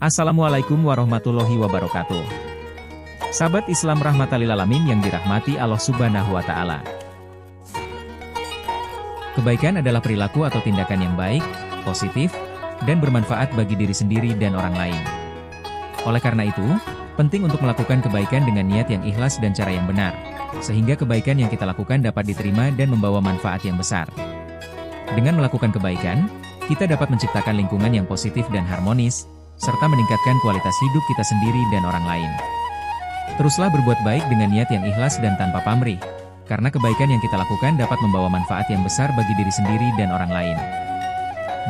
Assalamualaikum warahmatullahi wabarakatuh. Sahabat Islam rahmatal lil alamin yang dirahmati Allah Subhanahu wa Ta'ala. Kebaikan adalah perilaku atau tindakan yang baik, positif, dan bermanfaat bagi diri sendiri dan orang lain. Oleh karena itu, penting untuk melakukan kebaikan dengan niat yang ikhlas dan cara yang benar, sehingga kebaikan yang kita lakukan dapat diterima dan membawa manfaat yang besar. Dengan melakukan kebaikan, kita dapat menciptakan lingkungan yang positif dan harmonis, serta meningkatkan kualitas hidup kita sendiri dan orang lain. Teruslah berbuat baik dengan niat yang ikhlas dan tanpa pamrih, karena kebaikan yang kita lakukan dapat membawa manfaat yang besar bagi diri sendiri dan orang lain.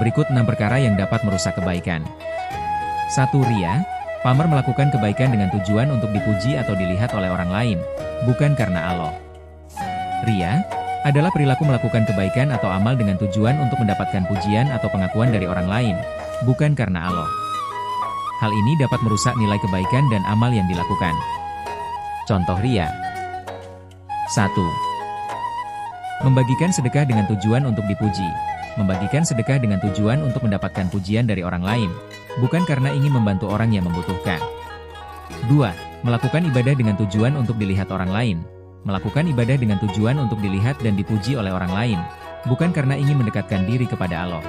Berikut 6 perkara yang dapat merusak kebaikan. 1. Ria, pamer melakukan kebaikan dengan tujuan untuk dipuji atau dilihat oleh orang lain, bukan karena Allah. Ria adalah perilaku melakukan kebaikan atau amal dengan tujuan untuk mendapatkan pujian atau pengakuan dari orang lain, bukan karena Allah. Hal ini dapat merusak nilai kebaikan dan amal yang dilakukan. Contoh ria. 1. Membagikan sedekah dengan tujuan untuk dipuji. Membagikan sedekah dengan tujuan untuk mendapatkan pujian dari orang lain, bukan karena ingin membantu orang yang membutuhkan. 2. Melakukan ibadah dengan tujuan untuk dilihat orang lain. Melakukan ibadah dengan tujuan untuk dilihat dan dipuji oleh orang lain, bukan karena ingin mendekatkan diri kepada Allah.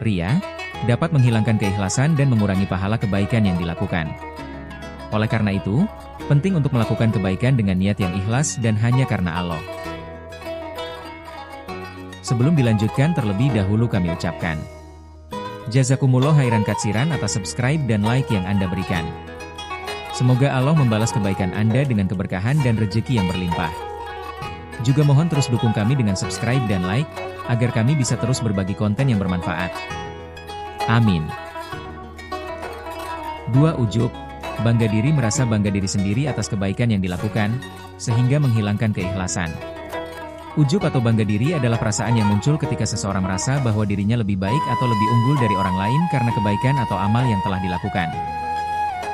Ria dapat menghilangkan keikhlasan dan mengurangi pahala kebaikan yang dilakukan. Oleh karena itu, penting untuk melakukan kebaikan dengan niat yang ikhlas dan hanya karena Allah. Sebelum dilanjutkan terlebih dahulu kami ucapkan jazakumullah khairan katsiran atas subscribe dan like yang Anda berikan. Semoga Allah membalas kebaikan Anda dengan keberkahan dan rezeki yang berlimpah. Juga mohon terus dukung kami dengan subscribe dan like, agar kami bisa terus berbagi konten yang bermanfaat. Amin. 2. Ujub, bangga diri merasa bangga diri sendiri atas kebaikan yang dilakukan, sehingga menghilangkan keikhlasan. Ujub atau bangga diri adalah perasaan yang muncul ketika seseorang merasa bahwa dirinya lebih baik atau lebih unggul dari orang lain karena kebaikan atau amal yang telah dilakukan.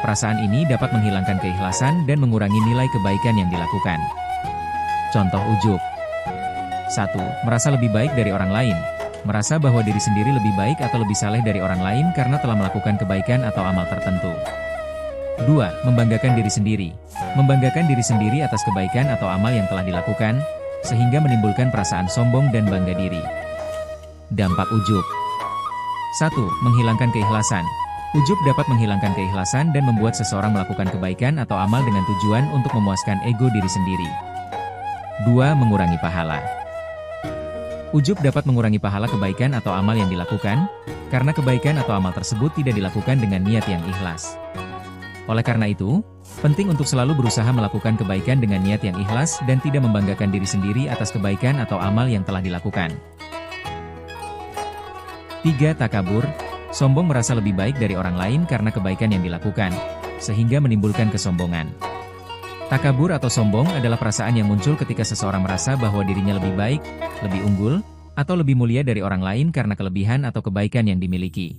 Perasaan ini dapat menghilangkan keikhlasan dan mengurangi nilai kebaikan yang dilakukan. Contoh ujub. 1. Merasa lebih baik dari orang lain. Merasa bahwa diri sendiri lebih baik atau lebih saleh dari orang lain karena telah melakukan kebaikan atau amal tertentu. 2. Membanggakan diri sendiri. Membanggakan diri sendiri atas kebaikan atau amal yang telah dilakukan, sehingga menimbulkan perasaan sombong dan bangga diri. Dampak ujub. 1. Menghilangkan keikhlasan. Ujub dapat menghilangkan keikhlasan dan membuat seseorang melakukan kebaikan atau amal dengan tujuan untuk memuaskan ego diri sendiri. 2. Mengurangi pahala. Ujub dapat mengurangi pahala kebaikan atau amal yang dilakukan, karena kebaikan atau amal tersebut tidak dilakukan dengan niat yang ikhlas. Oleh karena itu, penting untuk selalu berusaha melakukan kebaikan dengan niat yang ikhlas dan tidak membanggakan diri sendiri atas kebaikan atau amal yang telah dilakukan. 3. Takabur, sombong merasa lebih baik dari orang lain karena kebaikan yang dilakukan, sehingga menimbulkan kesombongan. Takabur atau sombong adalah perasaan yang muncul ketika seseorang merasa bahwa dirinya lebih baik, lebih unggul, atau lebih mulia dari orang lain karena kelebihan atau kebaikan yang dimiliki.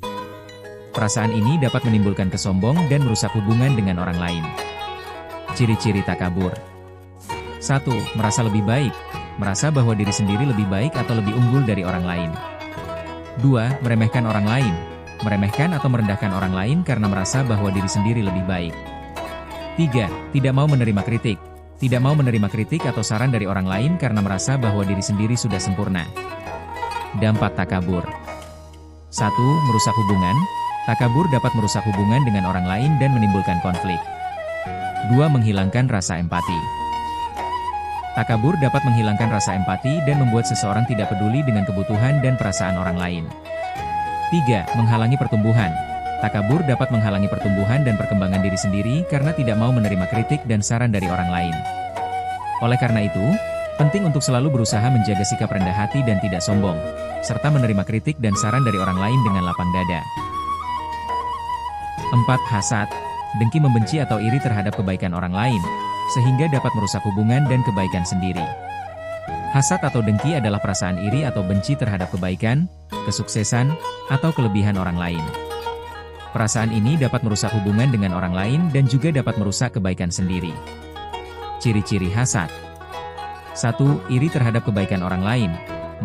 Perasaan ini dapat menimbulkan kesombong dan merusak hubungan dengan orang lain. Ciri-ciri takabur. 1. Merasa lebih baik. Merasa bahwa diri sendiri lebih baik atau lebih unggul dari orang lain. 2. Meremehkan orang lain. Meremehkan atau merendahkan orang lain karena merasa bahwa diri sendiri lebih baik. 3. Tidak mau menerima kritik. Tidak mau menerima kritik atau saran dari orang lain karena merasa bahwa diri sendiri sudah sempurna. Dampak takabur. 1. Merusak hubungan. Takabur dapat merusak hubungan dengan orang lain dan menimbulkan konflik. 2. Menghilangkan rasa empati. Takabur dapat menghilangkan rasa empati dan membuat seseorang tidak peduli dengan kebutuhan dan perasaan orang lain. 3. Menghalangi pertumbuhan. Takabur dapat menghalangi pertumbuhan dan perkembangan diri sendiri karena tidak mau menerima kritik dan saran dari orang lain. Oleh karena itu, penting untuk selalu berusaha menjaga sikap rendah hati dan tidak sombong, serta menerima kritik dan saran dari orang lain dengan lapang dada. 4. Hasad, dengki membenci atau iri terhadap kebaikan orang lain, sehingga dapat merusak hubungan dan kebaikan sendiri. Hasad atau dengki adalah perasaan iri atau benci terhadap kebaikan, kesuksesan, atau kelebihan orang lain. Perasaan ini dapat merusak hubungan dengan orang lain dan juga dapat merusak kebaikan sendiri. Ciri-ciri hasad. 1. Iri terhadap kebaikan orang lain.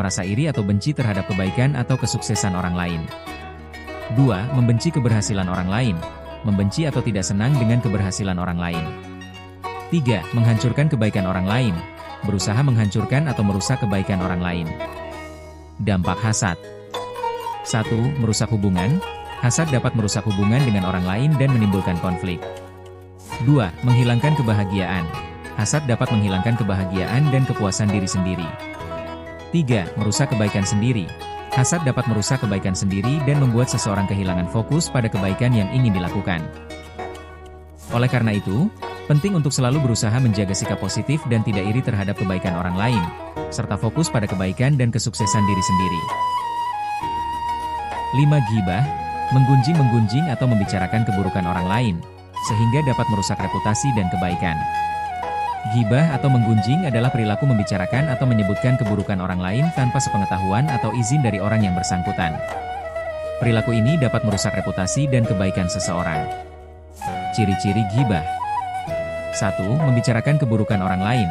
Merasa iri atau benci terhadap kebaikan atau kesuksesan orang lain. 2. Membenci keberhasilan orang lain. Membenci atau tidak senang dengan keberhasilan orang lain. 3. Menghancurkan kebaikan orang lain. Berusaha menghancurkan atau merusak kebaikan orang lain. Dampak hasad. 1. Merusak hubungan. Hasad dapat merusak hubungan dengan orang lain dan menimbulkan konflik. 2. Menghilangkan kebahagiaan. Hasad dapat menghilangkan kebahagiaan dan kepuasan diri sendiri. 3. Merusak kebaikan sendiri. Hasad dapat merusak kebaikan sendiri dan membuat seseorang kehilangan fokus pada kebaikan yang ingin dilakukan. Oleh karena itu, penting untuk selalu berusaha menjaga sikap positif dan tidak iri terhadap kebaikan orang lain, serta fokus pada kebaikan dan kesuksesan diri sendiri. 5. Ghibah, menggunjing-menggunjing atau membicarakan keburukan orang lain, sehingga dapat merusak reputasi dan kebaikan. Ghibah atau menggunjing adalah perilaku membicarakan atau menyebutkan keburukan orang lain tanpa sepengetahuan atau izin dari orang yang bersangkutan. Perilaku ini dapat merusak reputasi dan kebaikan seseorang. Ciri-ciri ghibah. 1. Membicarakan keburukan orang lain.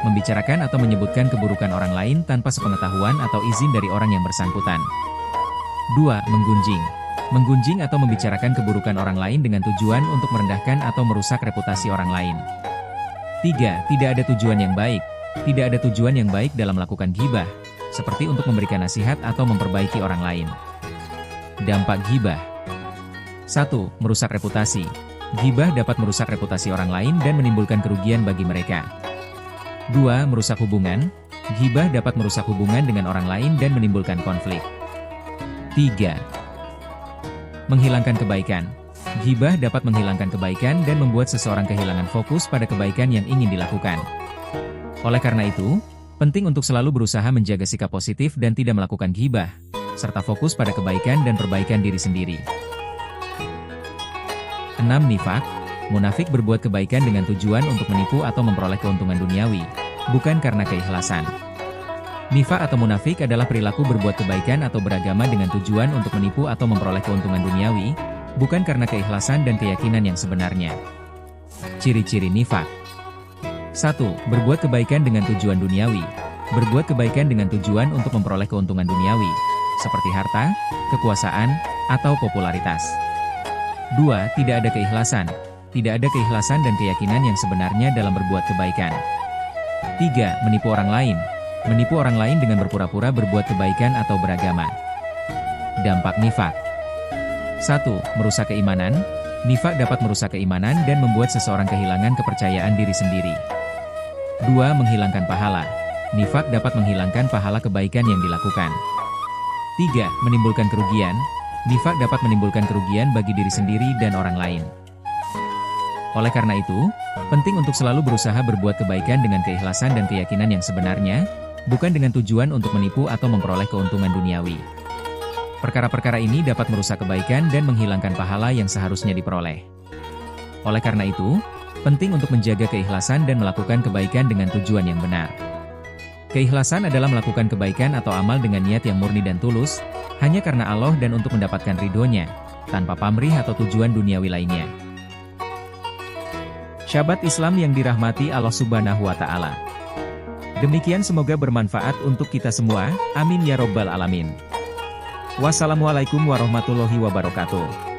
Membicarakan atau menyebutkan keburukan orang lain tanpa sepengetahuan atau izin dari orang yang bersangkutan. 2. Menggunjing. Menggunjing atau membicarakan keburukan orang lain dengan tujuan untuk merendahkan atau merusak reputasi orang lain. 3. Tidak ada tujuan yang baik. Tidak ada tujuan yang baik dalam melakukan ghibah, seperti untuk memberikan nasihat atau memperbaiki orang lain. Dampak ghibah. 1. Merusak reputasi. Ghibah dapat merusak reputasi orang lain dan menimbulkan kerugian bagi mereka. 2. Merusak hubungan. Ghibah dapat merusak hubungan dengan orang lain dan menimbulkan konflik. 3. Menghilangkan kebaikan. Ghibah dapat menghilangkan kebaikan dan membuat seseorang kehilangan fokus pada kebaikan yang ingin dilakukan. Oleh karena itu, penting untuk selalu berusaha menjaga sikap positif dan tidak melakukan ghibah, serta fokus pada kebaikan dan perbaikan diri sendiri. 6. Nifaq. Munafik berbuat kebaikan dengan tujuan untuk menipu atau memperoleh keuntungan duniawi, bukan karena keikhlasan. Nifaq atau munafik adalah perilaku berbuat kebaikan atau beragama dengan tujuan untuk menipu atau memperoleh keuntungan duniawi, bukan karena keikhlasan dan keyakinan yang sebenarnya. Ciri-ciri nifaq. 1. Berbuat kebaikan dengan tujuan duniawi. Berbuat kebaikan dengan tujuan untuk memperoleh keuntungan duniawi, seperti harta, kekuasaan, atau popularitas. 2. Tidak ada keikhlasan. Tidak ada keikhlasan dan keyakinan yang sebenarnya dalam berbuat kebaikan. 3. Menipu orang lain. Menipu orang lain dengan berpura-pura berbuat kebaikan atau beragama. Dampak nifaq. 1. Merusak keimanan. Nifaq dapat merusak keimanan dan membuat seseorang kehilangan kepercayaan diri sendiri. 2. Menghilangkan pahala. Nifaq dapat menghilangkan pahala kebaikan yang dilakukan. 3. Menimbulkan kerugian. Nifaq dapat menimbulkan kerugian bagi diri sendiri dan orang lain. Oleh karena itu, penting untuk selalu berusaha berbuat kebaikan dengan keikhlasan dan keyakinan yang sebenarnya, bukan dengan tujuan untuk menipu atau memperoleh keuntungan duniawi. Perkara-perkara ini dapat merusak kebaikan dan menghilangkan pahala yang seharusnya diperoleh. Oleh karena itu, penting untuk menjaga keikhlasan dan melakukan kebaikan dengan tujuan yang benar. Keikhlasan adalah melakukan kebaikan atau amal dengan niat yang murni dan tulus, hanya karena Allah dan untuk mendapatkan ridhonya, tanpa pamrih atau tujuan duniawi lainnya. Syahabat Islam yang dirahmati Allah Subhanahu wa Ta'ala. Demikian, semoga bermanfaat untuk kita semua. Amin ya Robbal Alamin. Wassalamualaikum warahmatullahi wabarakatuh.